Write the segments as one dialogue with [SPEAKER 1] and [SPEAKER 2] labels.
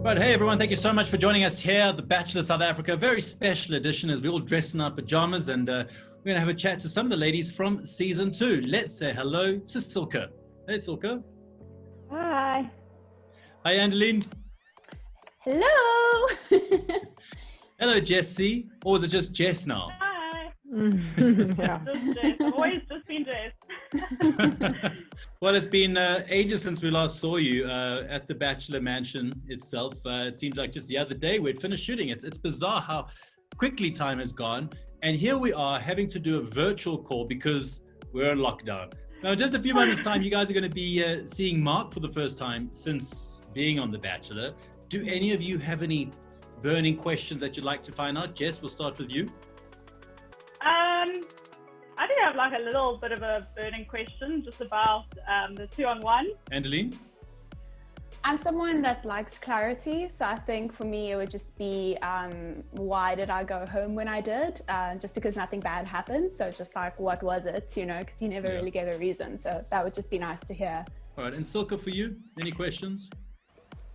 [SPEAKER 1] Right, hey everyone, thank you so much for joining us here at the Bachelor South Africa. A very special edition as we all dress in our pajamas, and we're going to have a chat to some of the ladies from season 2. Let's say hello to Silke. Hey Silke.
[SPEAKER 2] Hi.
[SPEAKER 1] Hi Andeline.
[SPEAKER 3] Hello.
[SPEAKER 1] Hello Jess C. Or is it just Jess now?
[SPEAKER 2] Hi.
[SPEAKER 3] Yeah.
[SPEAKER 2] Just Jess. I've always just been Jess.
[SPEAKER 1] Well, it's been ages since we last saw you at the Bachelor mansion itself. It seems like just the other day we'd finished shooting. It's bizarre how quickly time has gone. And here we are having to do a virtual call because we're in lockdown. Now, in just a few moments' time, you guys are going to be seeing Marc for the first time since being on The Bachelor. Do any of you have any burning questions that you'd like to find out? Jess, we'll start with you.
[SPEAKER 2] I do have like a little bit of a burning question just about the 2-on-1.
[SPEAKER 1] Andeline?
[SPEAKER 3] I'm someone that likes clarity, so I think for me it would just be why did I go home when I did? Just because nothing bad happened, so just like what was it, because you never really gave a reason, so that would just be nice to hear.
[SPEAKER 1] All right, and Silke, for you, any questions?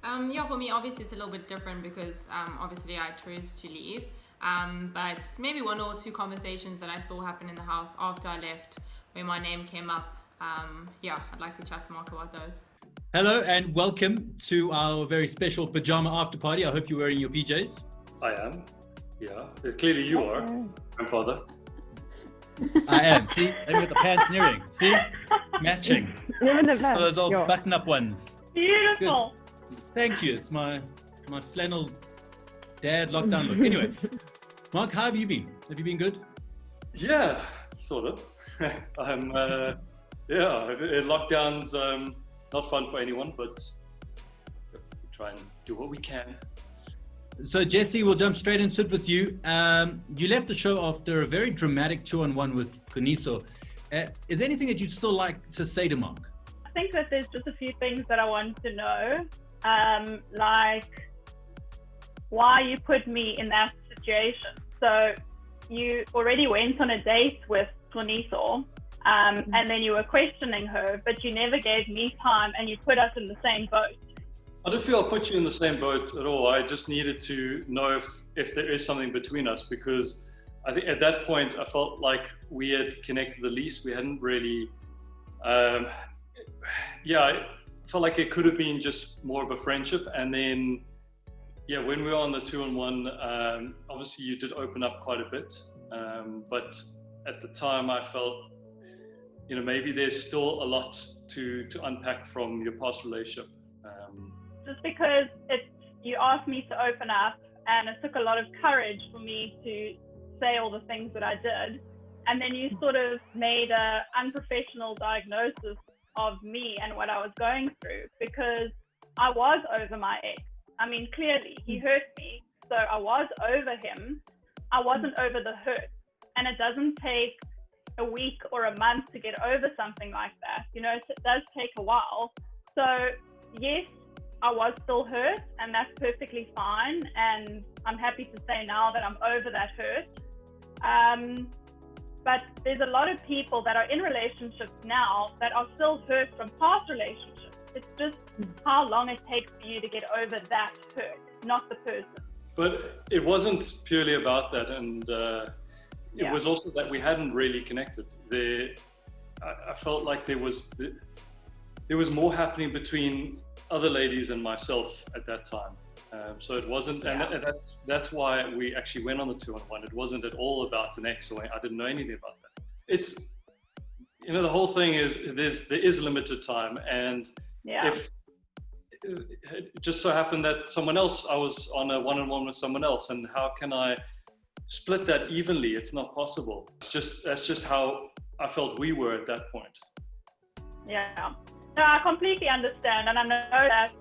[SPEAKER 4] For me, obviously it's a little bit different because obviously I chose to leave. But maybe one or two conversations that I saw happen in the house after I left where my name came up. I'd like to chat to Marc about those.
[SPEAKER 1] Hello and welcome to our very special Pyjama Afterparty. I hope you're wearing your PJs.
[SPEAKER 5] I am. Yeah. Clearly you are, grandfather.
[SPEAKER 1] I am. See? Even with the pants and earring. See? Matching.
[SPEAKER 2] Even the best.
[SPEAKER 1] Those old button-up ones.
[SPEAKER 2] Beautiful.
[SPEAKER 1] Good. Thank you. It's my flannel dad lockdown look. Anyway, Marc, how have you been? Have you been good?
[SPEAKER 5] Yeah, sort of. Lockdown's not fun for anyone, but we try and do what we can.
[SPEAKER 1] So Jesse, we'll jump straight into it with you. You left the show after a very dramatic 2-on-1 with Kuniso. Is there anything that you'd still like to say to Marc?
[SPEAKER 2] I think that there's just a few things that I want to know, like why you put me in that situation. So you already went on a date with Kuniso, and then you were questioning her, but you never gave me time and you put us in the same boat.
[SPEAKER 5] I don't feel I put you in the same boat at all. I just needed to know if there is something between us, because I think at that point I felt like we had connected the least. We hadn't really, I felt like it could have been just more of a friendship. And then, when we were on the 2-on-1, obviously you did open up quite a bit. But at the time I felt, maybe there's still a lot to unpack from your past relationship.
[SPEAKER 2] Just because you asked me to open up, and it took a lot of courage for me to say all the things that I did. And then you sort of made an unprofessional diagnosis of me and what I was going through, because I was over my ex. I mean, clearly he hurt me, so I was over him. I wasn't over the hurt. And it doesn't take a week or a month to get over something like that. It does take a while. So yes, I was still hurt, and that's perfectly fine. And I'm happy to say now that I'm over that hurt. But there's a lot of people that are in relationships now that are still hurt from past relationships. It's just how long it takes for you to get over that hurt, not the person. But
[SPEAKER 5] it wasn't purely about that, and it was also that we hadn't really connected. I felt like there was more happening between other ladies and myself at that time. So it wasn't, and that's why we actually went on the 2-on-1. It wasn't at all about an ex, or I didn't know anything about that. It's, the whole thing is there is limited time, and if it just so happened that I was on a 1-on-1 with someone else, and how can I split that evenly? It's not possible. That's just how I felt we were at that point. Yeah, no, I completely understand, and I know that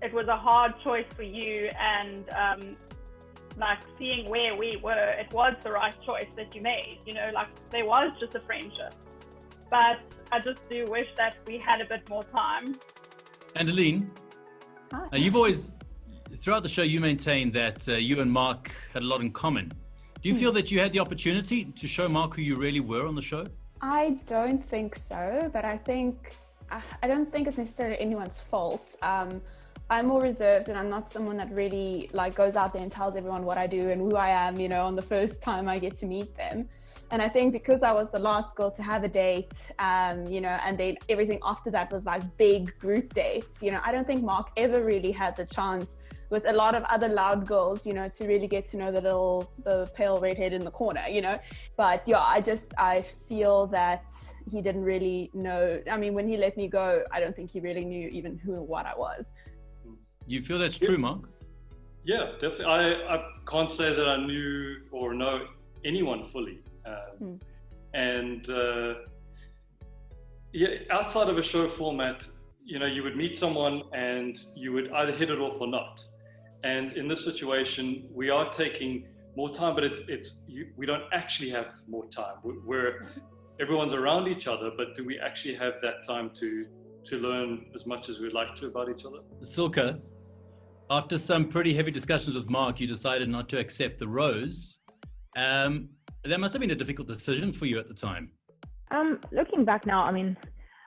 [SPEAKER 5] it was a hard choice for you, and like seeing where we were, it was the right choice that you made. Like there was just a friendship, but I just do wish that we had a bit more time.
[SPEAKER 1] Andeline, you've always, throughout the show, you maintained that you and Marc had a lot in common. Do you feel that you had the opportunity to show Marc who you really were on the show?
[SPEAKER 3] I don't think so, but I don't think it's necessarily anyone's fault. I'm more reserved, and I'm not someone that really like goes out there and tells everyone what I do and who I am, you know, on the first time I get to meet them. And I think because I was the last girl to have a date, you know, and then everything after that was like big group dates, you know, I don't think Marc ever really had the chance with a lot of other loud girls, you know, to really get to know the pale redhead in the corner, you know. But yeah, I feel that he didn't really know. I mean, when he let me go, I don't think he really knew even who or what I was.
[SPEAKER 1] You feel that's true, Marc?
[SPEAKER 5] Yeah, definitely. I can't say that I knew or know anyone fully. And yeah, outside of a show format, you know, you would meet someone and you would either hit it off or not. And in this situation, we are taking more time, but we don't actually have more time. Everyone's around each other, but do we actually have that time to learn as much as we'd like to about each other?
[SPEAKER 1] Silke, after some pretty heavy discussions with Marc, you decided not to accept the rose. That must have been a difficult decision for you at the time.
[SPEAKER 6] Looking back now, I mean,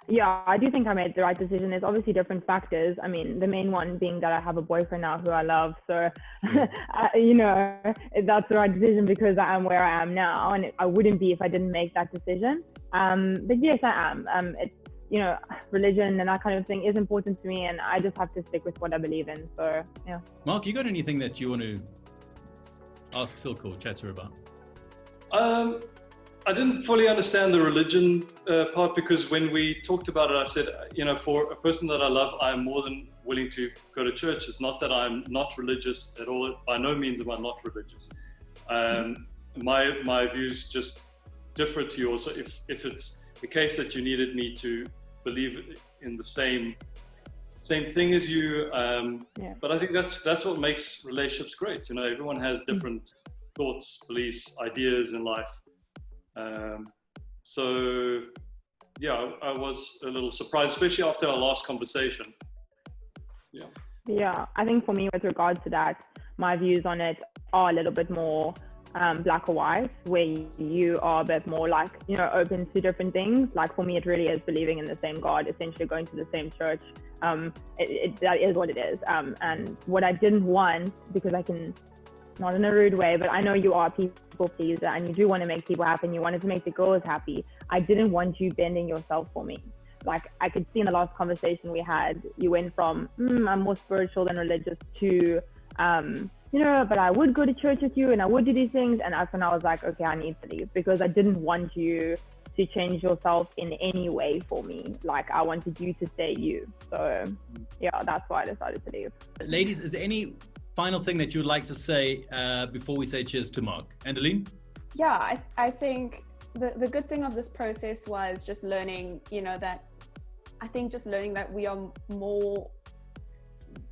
[SPEAKER 6] yeah, I do think I made the right decision. There's obviously different factors. I mean, the main one being that I have a boyfriend now who I love. So, you know, that's the right decision because I am where I am now. And I wouldn't be if I didn't make that decision. But yes, I am. It's, you know, religion and that kind of thing is important to me. And I just have to stick with what I believe in. So, yeah.
[SPEAKER 1] Marc, you got anything that you want to ask Silke or chat to her about?
[SPEAKER 5] I didn't fully understand the religion part because when we talked about it, I said, you know, for a person that I love, I'm more than willing to go to church. It's not that I'm not religious at all. By no means am I not religious. My views just differ to yours. So if it's the case that you needed me to believe in the same thing as you, but I think that's what makes relationships great. You know, everyone has different thoughts, beliefs, ideas in life. So yeah, I was a little surprised, especially after our last conversation.
[SPEAKER 6] Yeah, I think for me, with regards to that, my views on it are a little bit more black or white, where you are a bit more like, you know, open to different things. Like for me, it really is believing in the same God, essentially going to the same church. That is what it is. And what I didn't want, because I can, not in a rude way, but I know you are a people pleaser and you do want to make people happy and you wanted to make the girls happy. I didn't want you bending yourself for me. Like I could see in the last conversation we had, you went from, I'm more spiritual than religious to, you know, but I would go to church with you and I would do these things. And that's when I was like, okay, I need to leave because I didn't want you to change yourself in any way for me. Like I wanted you to stay you. So yeah, that's why I decided to leave.
[SPEAKER 1] Ladies, is there any final thing that you would like to say before we say cheers to Marc? Andeline?
[SPEAKER 3] Yeah, I think the good thing of this process was just learning, you know, that I think just learning that we are more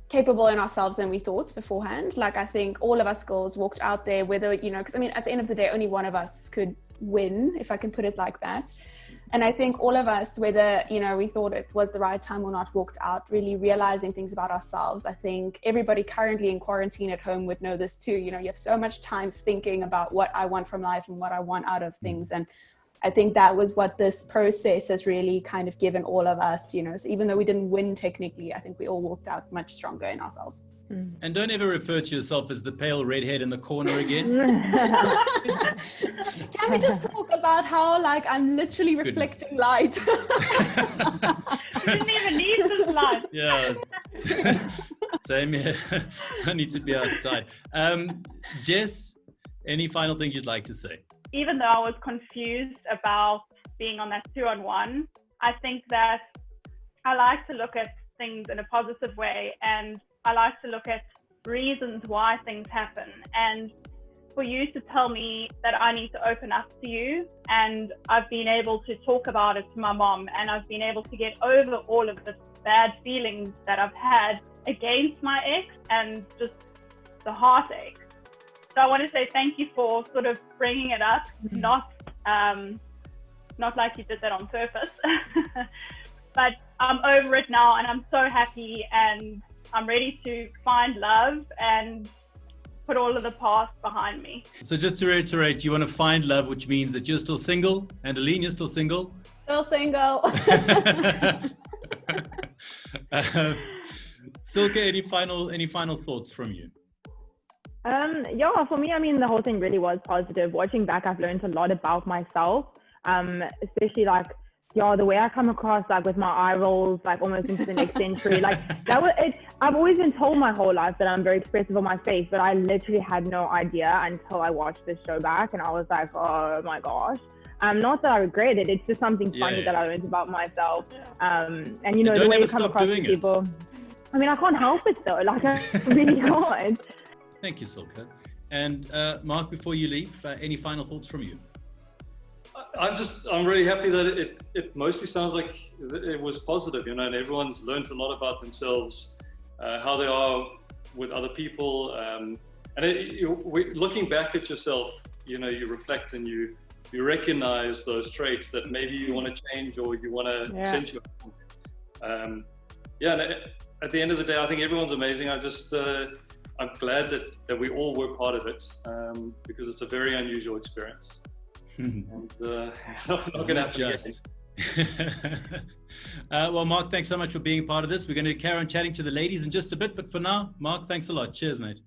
[SPEAKER 3] capable in ourselves than we thought beforehand. Like I think all of us girls walked out there, whether, you know, because I mean, at the end of the day, only one of us could win, if I can put it like that. And I think all of us, whether, you know, we thought it was the right time or not, walked out really realizing things about ourselves. I think everybody currently in quarantine at home would know this too. You know, you have so much time thinking about what I want from life and what I want out of things. And I think that was what this process has really kind of given all of us, you know. So even though we didn't win technically, I think we all walked out much stronger in ourselves.
[SPEAKER 1] And don't ever refer to yourself as the pale redhead in the corner again.
[SPEAKER 3] Can we just talk about how, like, I'm literally reflecting light?
[SPEAKER 2] You didn't even need this light.
[SPEAKER 1] Yeah. Same here. I need to be outside. Jess, any final thing you'd like to say?
[SPEAKER 2] Even though I was confused about being on that 2-on-1, I think that I like to look at things in a positive way, and I like to look at reasons why things happen. And for you to tell me that I need to open up to you, and I've been able to talk about it to my mom, and I've been able to get over all of the bad feelings that I've had against my ex and just the heartache. So I want to say thank you for sort of bringing it up, not like you did that on purpose, but I'm over it now and I'm so happy and I'm ready to find love and put all of the past behind me.
[SPEAKER 1] So just to reiterate, you want to find love, which means that you're still single. Andeline, you're still single?
[SPEAKER 3] Still single.
[SPEAKER 1] Silke, any final thoughts from you?
[SPEAKER 6] Yeah, for me, I mean, the whole thing really was positive. Watching back, I've learned a lot about myself, especially like, the way I come across, like with my eye rolls, like almost into the next century, like that was it. I've always been told my whole life that I'm very expressive on my face, but I literally had no idea until I watched this show back, and I was like, oh my gosh. Not that I regret it. It's just something funny that I learned about myself. And you know, the way you come across to people. I mean, I can't help it though. Like I really can't.
[SPEAKER 1] Thank you, Silke. And Marc, before you leave, any final thoughts from you?
[SPEAKER 5] I'm really happy that it mostly sounds like it was positive, you know, and everyone's learned a lot about themselves, how they are with other people. And looking back at yourself, you know, you reflect and you recognize those traits that maybe you want to change or you want to accentuate. And at the end of the day, I think everyone's amazing. I'm glad that we all were part of it, because it's a very unusual experience. And not going to happen again.
[SPEAKER 1] Well, Marc, thanks so much for being part of this. We're going to carry on chatting to the ladies in just a bit, but for now, Marc, thanks a lot. Cheers, mate.